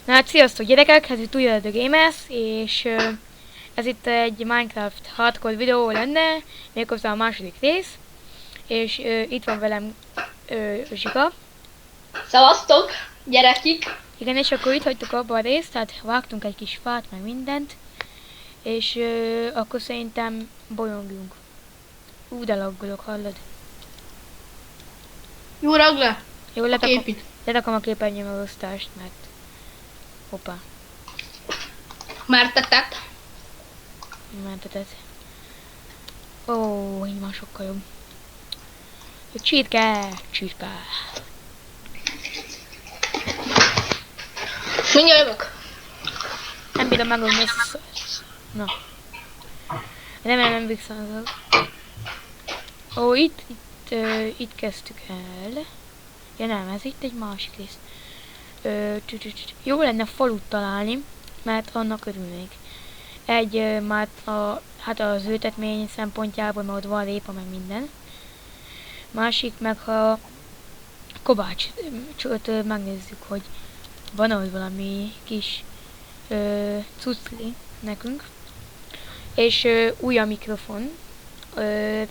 Na hát sziasztok gyerekek, ez itt újra The Gamers, és ez itt egy Minecraft hardcore videó lenne, méghozzá a második rész, és itt van velem Zsika. Szevasztok, gyerekik! Igen, és akkor itt hagytuk abba a részt, tehát vágtunk egy kis fát, meg mindent, és akkor szerintem bolyongjunk. De laggolok, hallod? Jó, ragd le! Jó, letakom a képernyőmegosztást, mert... Hoppá. Már tettet. Menteted. Ó, így már sokkal jobb. Csirke! Csirke! Mindjárt jövök. Nem bírom megölni ezt a... Na. Remélem nem visszahozok. Ó, itt kezdtük el. Ja nem, ez itt egy másik rész. Jó lenne falut találni, mert annak örülnék. Már hát az ültetmény szempontjából, mert ott van répa, meg minden. Másik meg, ha kovácsot megnézzük, hogy van ott valami kis cucli nekünk. És új a mikrofon,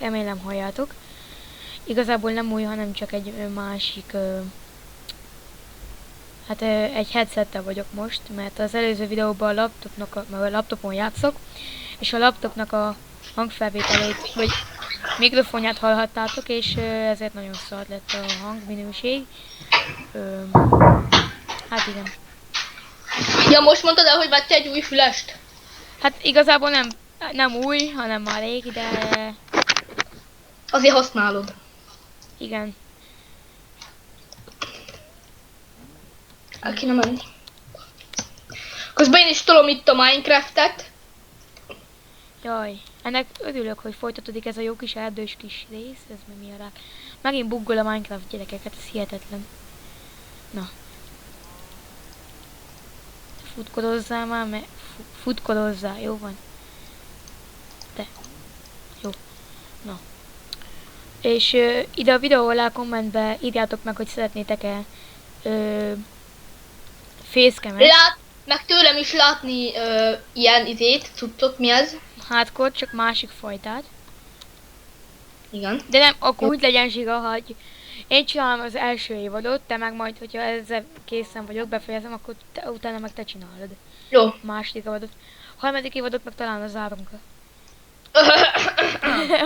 remélem halljátok. Igazából nem új, hanem csak egy másik... Hát egy headsettel vagyok most, mert az előző videóban a laptopon játszok, és a laptopnak a hangfelvételét, vagy mikrofonját hallhattátok, és ezért nagyon szart lett a hangminőség. Hát igen. Ja, most mondtad el, hogy vettél egy új fülest? Hát igazából nem új, hanem már régi, de... Azért használod. Igen. El kéne menni. Közben én is tolom itt a Minecraftet. Jaj, ennek örülök, hogy folytatódik ez a jó kis erdős kis rész, ez mi a rá. Megint buggol a Minecraft gyerekeket, ez hihetetlen. Na. Futkodozzál már, mert futkodozzál, jó van. De. Jó. Na. És ide a videó alá kommentbe írjátok meg, hogy szeretnétek-e facecam-et. Meg tőlem is látni ilyen izét, cuccot, mi ez? Hardcore, csak másik fajtát. Igen. De nem, akkor úgy legyen Zsiga, hogy én csinálom az első évadot, te meg majd, hogyha ezzel készen vagyok, befejezem, akkor utána meg te csinálod. Jó. Második évadot. Harmadik évadot meg talán az zárunk.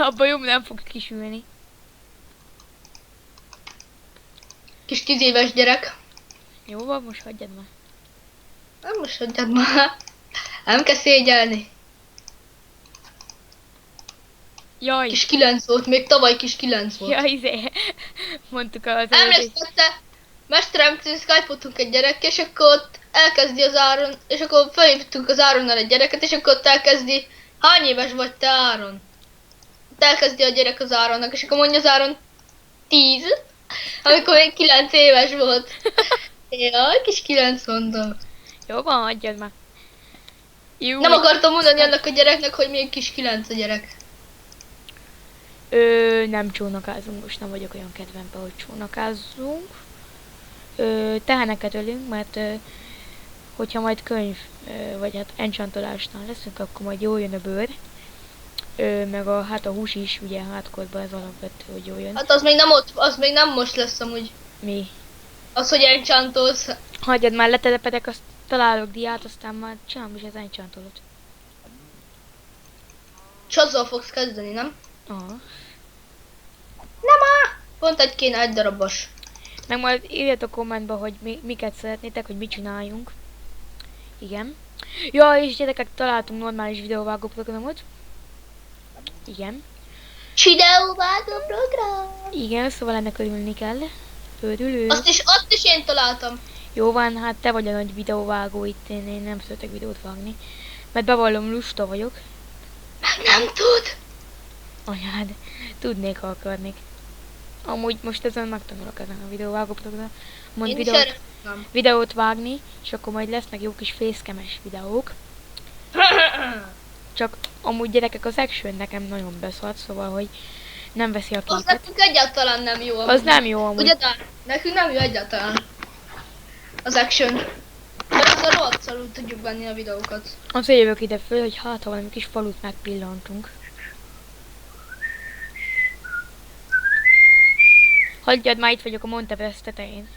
Abban jobb nem fog kisülni. Kis 10 éves gyerek. Jó van, most hagyjad már. Nem most hagyjad már. Nem kell szégyelni. Jaj! Kis 9 volt, még tavaly kis 9 volt. Jaj, mondtuk az Emlékszette, mesteremtől Skype-oltunk egy gyerek, és akkor ott elkezdi az Áron, és akkor felhívtunk az Áronnal egy gyereket, és akkor ott elkezdi, hány éves vagy te Áron? Ott elkezdi a gyerek az Áronnak, és akkor mondja az Áron 10, amikor még 9 éves volt. Jaj, kis 9 mondom. Jó van, hagyjad már. Jó. Nem akartam mondani annak a gyereknek, hogy még kis 9 a gyerek. Nem csónakázunk, most nem vagyok olyan kedvemben, hogy csónakázzunk. Teheneket ölünk, mert hogyha majd könyv, vagy hát enchantolásnál leszünk, akkor majd jól jön a bőr. Meg a hús is, ugye hardcore-ban ez alapvető, hogy jól jön. Hát az még nem most lesz amúgy. Mi? Az, hogy enchantolsz. Hagyjad már, letelepedek, azt találok diát, aztán már csinálom is az enchantolót. És azzal fogsz kezdeni, nem? Aha. Nem á! Pont egy kéne, egy darabos. Meg majd írjatok kommentbe, hogy miket szeretnétek, hogy mit csináljunk. Igen. Ja, és gyerekek, találtunk normális videóvágó programot. Igen. Videóvágó program! Igen, szóval ennek örülni kell. Örülő. Azt is én találtam. Jó van, hát te vagy a nagy videóvágó itt, én nem szeretek videót vágni. Mert bevallom, lusta vagyok. Meg nem tud! Anyád, tudnék, ha akarnék. Amúgy most ezen megtanulok ezen a videóvágó programon. Mond videót vágni, és akkor majd lesznek jó kis facecam-es videók. Csak amúgy gyerekek, az action nekem nagyon beszart, szóval, hogy nem veszi a képet. Az nekünk egyáltalán nem jó. Az nem jó amúgy. Ugye, nekünk nem jó egyáltalán. Az action. Mert ezzel rohadt szarul tudjuk venni a videókat. Azért jövök ide föl, hogy hát ha valami kis falut megpillantunk. Hagyjad, már itt vagyok a Monteverest tetején.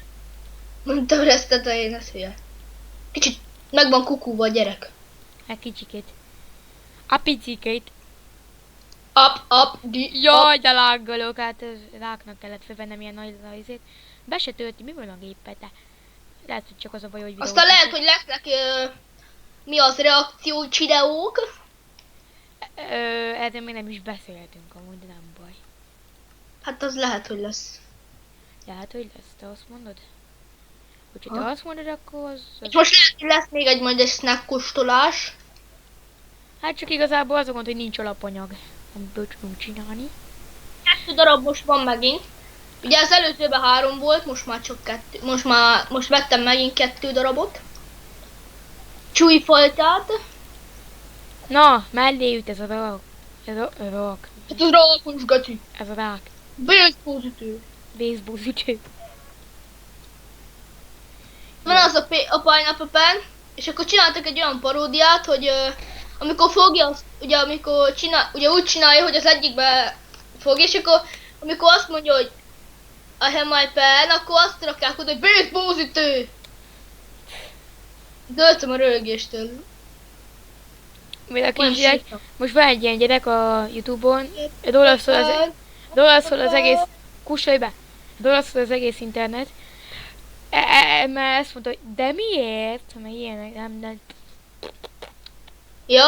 Mondtam ezt tetején, ez hülye. Kicsit meg van kukúva a gyerek. Hát kicsikét. A picikét. Up, di, Jaj, de lággolok, hát ráknak kellett fölvennem ilyen nagy rajzét. Be se tölti, mi van a géppel, de lehet, hogy csak az a baj, hogy videót aztán lehet, nézek. hogy lesznek mi az reakciós videók. Erről még nem is beszéltünk amúgy, de nem baj. Hát az lehet, hogy lesz. Lehet, hogy lesz, te azt mondod? Hogyha te Ha. azt mondod, akkor az... És most lehet, hogy lesz még majd egy snack kóstolás. Hát csak igazából az a gond, hogy nincs alapanyag, amiből tudunk csinálni. 2 darab most van megint. Ugye az előzőben 3 volt, most már csak 2. Most vettem megint 2 darabot. Csújfajtát. Na, mellé üt ez a rák. Ez a rák. Hát az rákos gaci. Ez a rák. Bősz pozitív. Baseball ütő. Van az a Pineapple Pen, és akkor csináltak egy olyan paródiát, hogy amikor fogja, ugye amikor ugye úgy csinálja, hogy az egyikbe fogja, és akkor amikor azt mondja, hogy I have my pen, akkor azt rakják oda, hogy baseball ütő. Döltöm a rögéstől. Még a kisgyerek, most van egy ilyen gyerek a Youtube-on, róla szól az egész, kussolj be, róla szól az egész internet, mert ezt mondta, hogy de miért? Mert ilyenek, nem, Ja,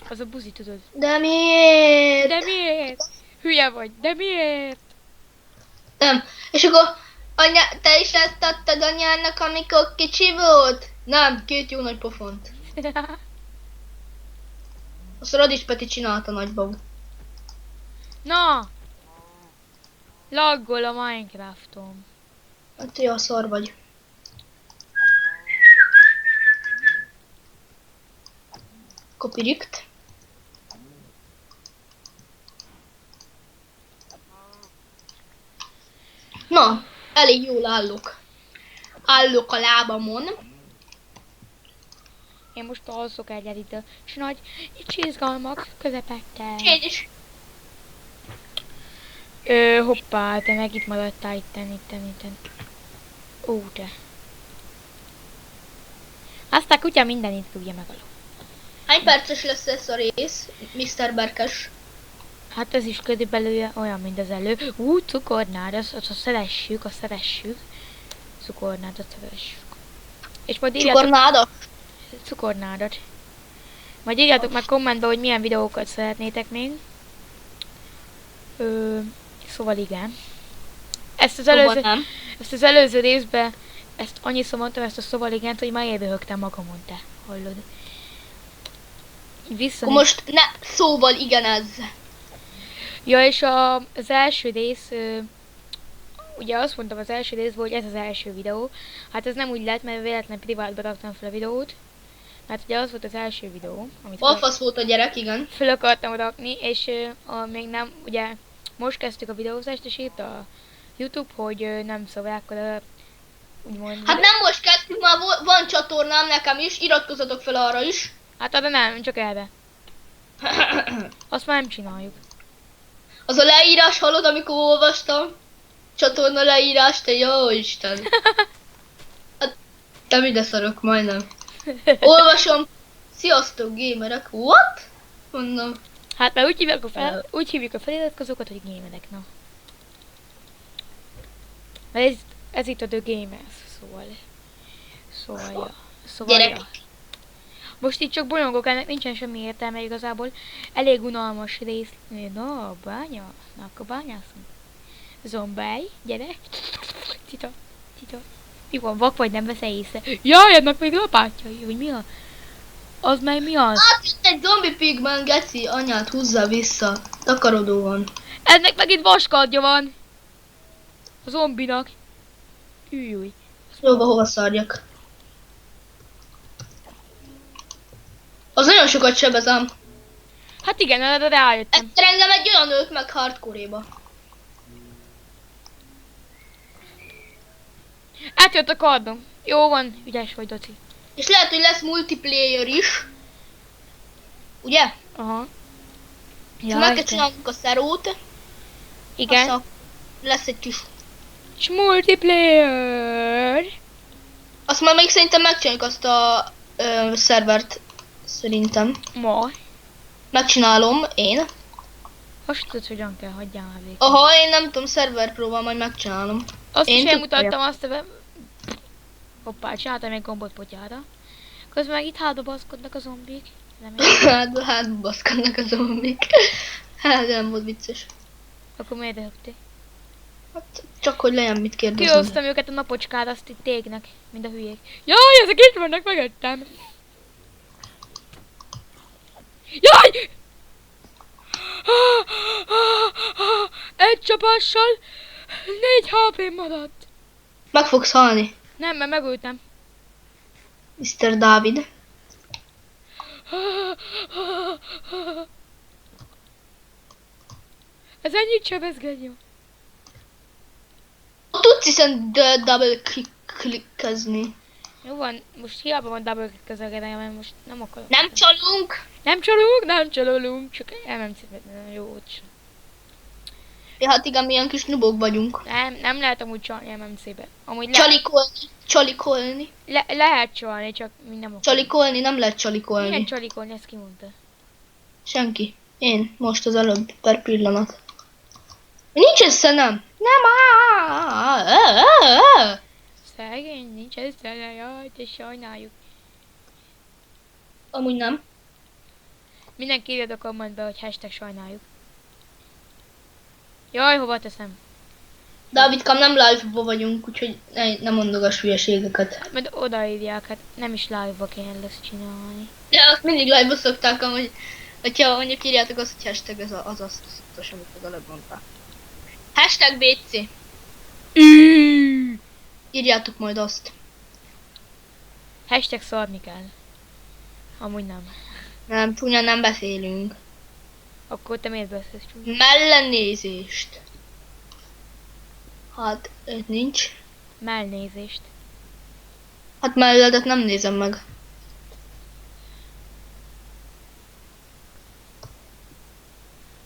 az a buzi, tudod. de miért? De miért? Hülye vagy, de miért? Nem. És akkor anya, te is ezt adtad anyának, amikor kicsi volt? Nem, 2 jó nagy pofont. Azt a Radis Peti csinálta nagyba. Na! Laggol a Minecraftom. Hát jó, szar vagy. Kopirikt. Na, elég jól állok. Állok a lábamon. Én most alszok egyet itt a nagy csizgalmak közepette. Én is. Hoppá, te meg itt maradtál itten. Ó, te. Azt a kutya mindenit tudja megaló. Hány perces lesz ez a rész, Mr. Berkes? Hát ez is körülbelül olyan, mint az elő. Cukornád, azt szeressük. Cukornádat szeressük. És majd írjátok Cukornáda? cukornádat. Majd írjátok meg kommentbe, hogy milyen videókat szeretnétek még. Szóval igen. Ezt az előző részben, ezt annyiszor mondtam, ezt a szóval igent, hogy már élbehögtem magamon, te. Hallod? Akkor most ne szóval igenezz. Ja, és az első rész, ugye azt mondtam az első részben, hogy ez az első videó. Hát ez nem úgy lett, mert véletlenül privátba raktam fel a videót. Mert ugye az volt az első videó, amit Balfasz volt a gyerek, igen. fel akartam rakni, és még nem, ugye most kezdtük a videózást, és itt a YouTube, hogy nem szólják oda, úgymond. Hát nem most kezdtük, már van csatornám nekem is, iratkozzatok fel arra is. Hát arra nem, csak erre. Azt már nem csináljuk. Az a leírás, hallod, amikor olvastam? Csatorna leírás, te jó Isten. Hát, te ide szarok, majdnem. Olvasom. Sziasztok, gamerek. What? Mondom. Hát mert úgy hívjuk a feliratkozókat, hogy gamerek, na. Mert ez itt a The Gamers, szóval Gyerek. ja. Most itt csak bolygók, ennek nincsen semmi értelme igazából. Elég unalmas rész. Na, akkor bányászunk. Zombáj, gyere. Tita. Mi van, vak vagy, nem vesz észre? Jaj, ennek még lapátjai, hogy mi a... Az meg mi az? Hát itt egy zombi pigman, geci, anyát húzza vissza. Takarodó van. Ennek meg itt vaskardja van. A zombinak. Új. Jóba hova szarjak. Az nagyon sokat sebezem. Hát igen, erre rájöttem. Egyszer engem egy olyan ölt meg hardcore-éba. Átjött a kardom. Jó van, ügyes vagy, Doci. És lehet, hogy lesz multiplayer is. Ugye? Aha. Ja, meg kell de- csinálnunk a szerót. Igen. Aztán lesz egy kis... És multiplayer. Azt már még szerintem megcsináljuk azt a szervert. Szerintem. Ma. Megcsinálom én. Azt tudod, hogyan kell, hagyjál már végig. Aha, én nem tudom, szerver próbál, majd megcsinálom. Azt is Én elmutattam azt a... Hoppá, csináltam egy gombot potyára. Közben meg itt hátba baszkodnak a zombik. Nem én. Hát baszkodnak a zombik. Hát nem volt vicces. Akkor miért rögtük? Hát csak hogy legyen mit kérdezni. Kihoztam őket a napocskára, azt itt égnek, mint a hülyék. Jaj, ezek itt vannak mögöttem! Jaj! Egy csapással 4 HP maradt. Meg fogsz halni, Nem, mert megöltem. Mr. Dávid. Ez ennyit sebezgetjük. Tudsz hiszen double klikkezni. Jó van, most hiába van double közelgedeje, mert most nem akarok. Nem csalunk. Nem csalódunk, csak MMC-t jó ott sem. Ja, hát igen, milyen kis nubok vagyunk. Nem lehet amúgy csalni MMC-be. Amúgy Csalikolni. lehet csalni, csak mi nem akarunk. Csalikolni, nem lehet Milyen csalikolni. csalikolni, ezt ki mondta? Senki. Én, most az előbb, per pillanat. Nincs össze, nem. Nem. Szegény, nincs ezzel, jaj, te sajnáljuk. Amúgy nem. Mindenki írjad a kommentbe, hogy hashtag sajnáljuk. Jaj, hova teszem? Dávidkám, nem live-ba vagyunk, úgyhogy ne mondogass hülyeségeket. Majd odaírják, hát nem is live-ba kell lesz csinálni. Ja, azt mindig live-ba szokták, amúgy, hogyha mondjuk írjátok azt, hogy hashtag az azt szoktos, amit az előbb mondtál. Hashtag BC. Írjátok majd azt. Hashtag szarni kell. Amúgy nem. Nem, csúnyán nem beszélünk. Akkor te miért beszélsz csúnya? Mellennézést. Hát, itt nincs. Mellnézést. Hát melledet nem nézem meg.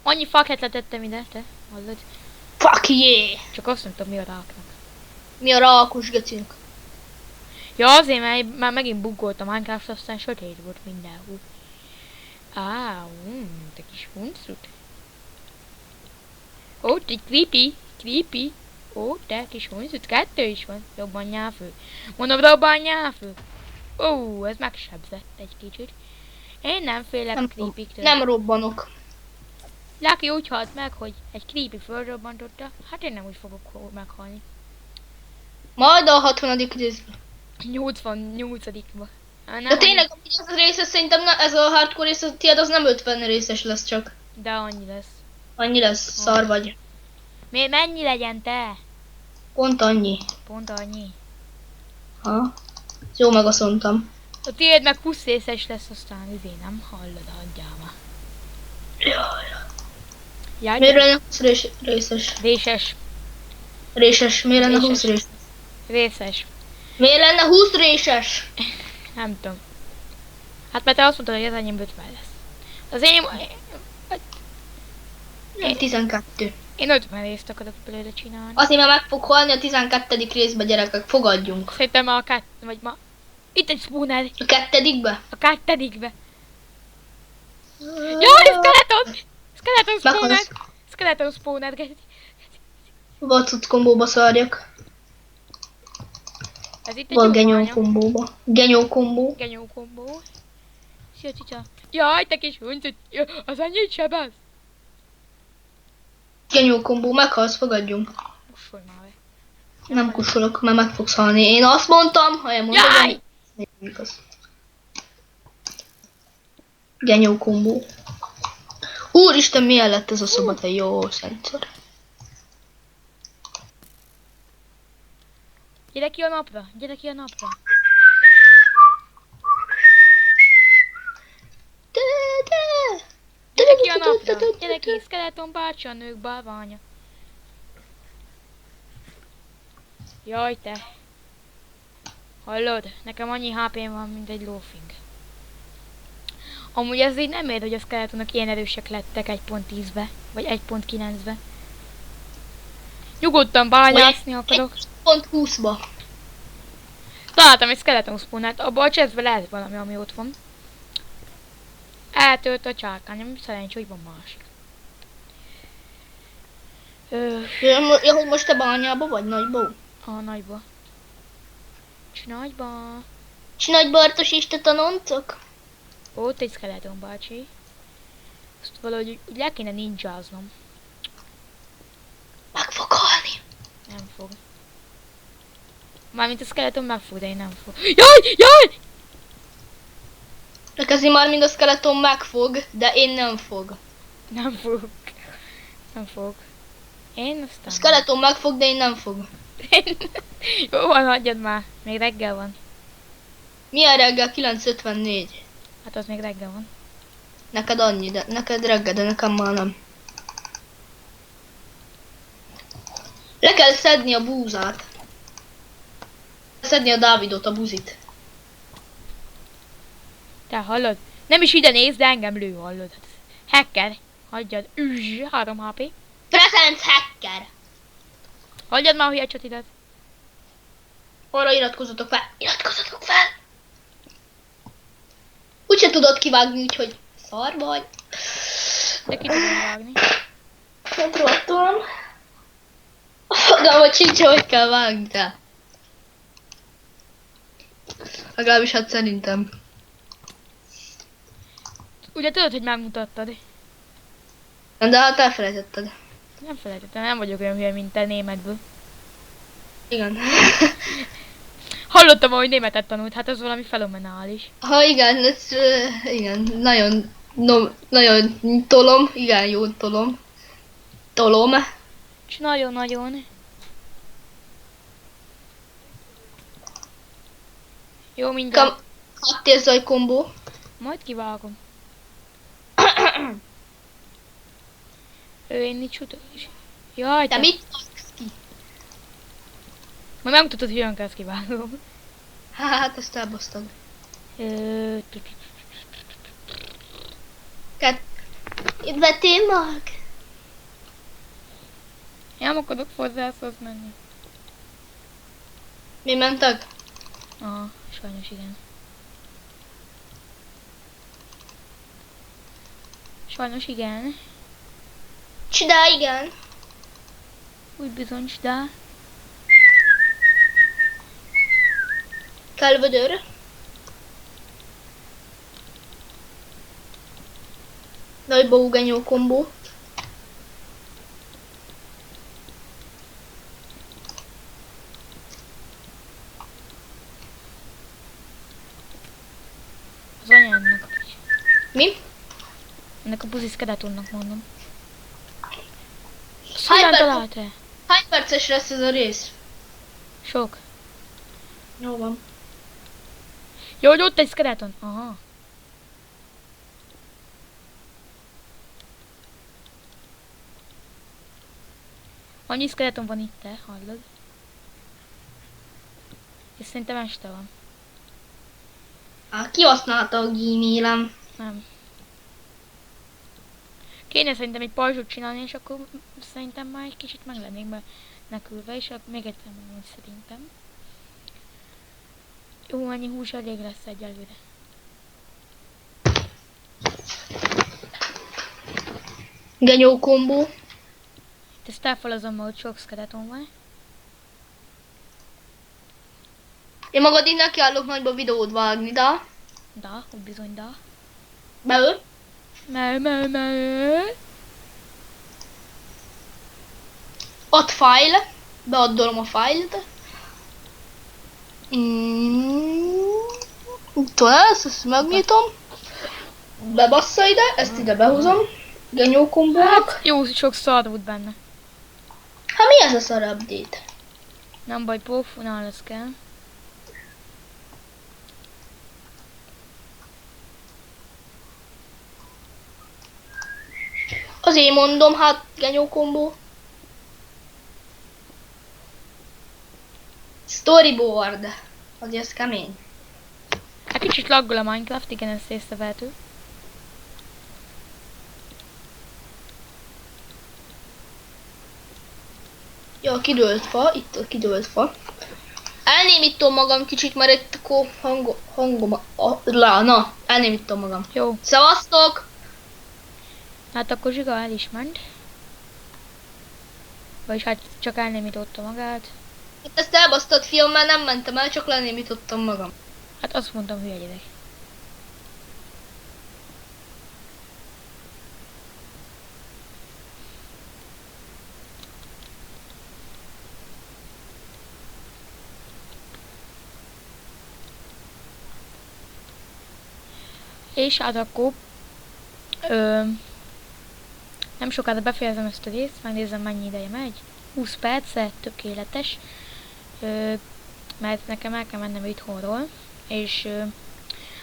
Annyi faketlet tettem ide, te? Hallod? Fuck yeah! Csak azt mondtam, mi a ráknak. Mi a rákos gecinek? Ja, azért, mert már megint buggolt a Minecraft, aztán sötét volt mindenhol. Te kis huncut. Ó, te creepy. Ó, te kis huncut, 2 is van. Robbanjál fő. Mondom, robbanjál fő. Ó, ez megsebzett egy kicsit. Én nem félek a creepy-től. Nem robbanok. Lucky úgy halt meg, hogy egy creepy fölrobbantotta. Hát én nem úgy fogok meghalni. Majd a 60. részben. 88-ba. De tényleg, ez a része szerintem, ez a hardcore rész, a tiéd az nem 50 részes lesz csak. De annyi lesz. Annyi lesz, szar vagy. Mennyi legyen te? Pont annyi. Pont annyi. Ha? Jó megaszontam. A tiéd meg 20 részes lesz, aztán nem hallod, hagyjál már. Jaj, Miért lenne 20 részes? Réses. Réses, miért lenne 20 Réses. részes? Részes. Miért lenne 20 réses? Nem tudom. Hát mert te azt mondtad, hogy az enyém 50 lesz. Az Nem 12. én 50 részt akarok belőle csinálni. Azért mert meg fog halni a 12. részbe, gyerekek, fogadjunk. Szerintem ma vagy ma... Itt egy spawner. A 2-be? A 2-be. Jaj, skeleton! Skeleton spawner! Meghalsz. Skeleton spawner, geci. Vacut kombóba szarjak. Ez itt egy Vagy jó genyó bánya. kombóba. Genyó kombó. Genyó kombó. Szia, cica. Jaj, te kis huncut. Az annyit sebez. Genyó kombó, meghalsz, fogadjunk. Kussolj már be. Nem kussolok, mert meg fogsz halni. Én azt mondtam, ha én mondom, Jaj! hogy... Genyó kombó. Úristen, milyen lett ez a szoba, te jó szentszer. Gyere ki a napra, gyere ki a napra. Gyere ki a napra, gyere ki, skeleton bácsi, a nők bálványa. Jaj te. Hallod? Nekem annyi HP-m van, mint egy lófing. Amúgy ez így nem ér, hogy a skeletonok ilyen erősek lettek 1.10-be, vagy 1.9-be. Nyugodtan bányászni akarok. 1.20-ba. Találtam egy skeleton spawnát, abban a chestben lehet valami, ami ott van. Eltölt a csárkányom, szerencsé, hogy van másik. Ja, hogy most te bányába vagy nagyba? A nagyba. Nagyba. És nagy Bartos is te tanoncok? Ott egy skeleton bácsi. Azt valahogy úgy le kéne ninjáznom. Meg fog halni. Nem fog. Mármint a skeleton meg fog, de én nem fog. Jaj! Jaj! Nekezi már mind a skeleton megfog, de én nem fog. Nem fog. Nem fog. Én aztán... A skeleton megfog, de én nem fog. Jó van, hagyjad már. Még reggel van. Milyen reggel? 9:54. Hát az még reggel van. Neked annyi, de neked reggel, de nekem már nem. Le kell szedni a búzát. Szedni a Dávidot, a buzit. Te hallod? Nem is ide néz, de engem lő, hallod. Hacker. Hagyjad. 3 HP. Presence hacker. Hagyjad már a hülye csatidat. Arra iratkozzatok fel. Iratkozzatok fel! Úgyse tudod kivágni, úgyhogy szar vagy. De ki tudom vágni. Megróttam. Fogalmat sincs, hogy kell vágni, te. Legalábbis hát szerintem. Ugye tudod, hogy megmutattad? De hát elfelejtetted. Nem felejtettem, nem vagyok olyan hülye, mint te németből. Igen. Hallottam, hogy németet tanult, hát az valami fenomenális. Ha igen, ez, igen, nagyon, nagyon tolom, igen, jó tolom. Tolom. És nagyon-nagyon. Jó, mindjárt. Háttérzaj kombó. Majd kivágom. Én itt sütök is. Jaj, Te mit vágsz ki? majd megmutatod, hogy olyan kell kivágom. Hát, ezt elbasztad. Ö, Itt vettél mag? Én nem akarok hozzászhoz menni. Mi mentek? Sajnos igen. Sajnos igen. Csodá, igen. Úgy bizony, de... Kell vödör. Nagy bógenyó kombó. Az anyámnak a kicsi. Mi? Ennek a buzi skeletonnak mondom. Hány Hogyan perc- találta? Hány perces lesz ez a rész? Sok. Jó van. Jó, hogy ott egy skeleton. Aha. Annyi skeleton van itt, te hallod? És szerintem este van. Kihasználta a gmailem. Nem. Kéne szerintem egy pajzsot csinálni, és akkor szerintem már egy kicsit meg lennék be nekülve, és akkor még egyszer mondom, hogy szerintem. Jó, annyi hús elég lesz egyelőre. Genyó kombó. Itt ezt elfalazom, hogy sok skeleton van. Én magad innen kiállok nagyba videót vágni, de? Da, úgy bizony da. Beül. Ott file. Beaddolom a fájlt. Tudsz, ezt megnyitom. Bebassza ide, ezt ide behúzom. Genyó kombónak. Hát, jó, sok szar volt benne. Hát mi ez a szar update? Nem baj, pófunál lesz kell. Azért mondom, hát genyó kombó. Storyboard. Hogy ez kemény. Hát kicsit laggol a Minecraft, igen, ez észrevehető. Jó, kidőlt fa, itt a kidőlt fa. Elnémítom magam kicsit, mert itt akkor hangom... Na, elnémítom magam. Jó, Szevasztok! hát akkor Zsiga el is ment. Vagyis hát csak elnémította magát. Itt ezt elbasztad, fiam, mert nem mentem el, csak lenémítottam magam. Hát azt mondtam, hülye gyerek. És hát akkor nem sokára befejezem ezt a részt, megnézem mennyi ideje megy. 20 perce, tökéletes. Mert nekem el kell mennem itthonról. És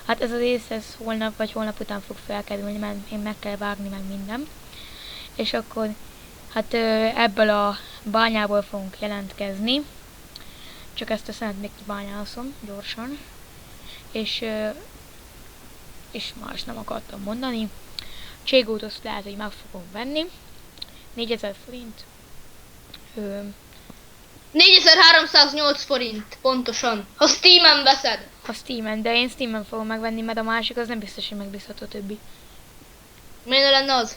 hát ez a rész, ez holnap vagy holnap után fog felkerülni, mert én meg kell vágni meg minden. És akkor hát ebből a bányából fogunk jelentkezni. Csak ezt a szenet még kibányászom gyorsan. És más nem akartam mondani. Cségót azt lehet, hogy meg fogom venni. 4000 forint. 4308 forint, pontosan. Ha Steamen veszed. A Steamen, de én Steamen fogom megvenni, mert a másik az nem biztos, hogy megbízható többi. Miért ne lenne az?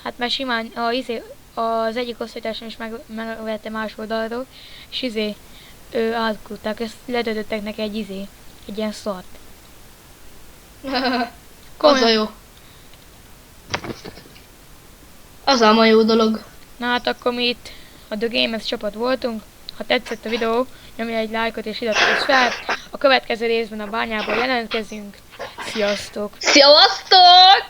Hát mert simán az egyik osztálytársam is megvette más oldalról, és átküldtek, ezt letöltöttek neki egy ilyen szart. Az a jó. Az a jó dolog. Na hát akkor mi itt a The Gamers csapat voltunk. Ha tetszett a videó, nyomj egy lájkot és iratkozz fel. A következő részben a bányából jelentkezünk. Sziasztok! Sziasztok!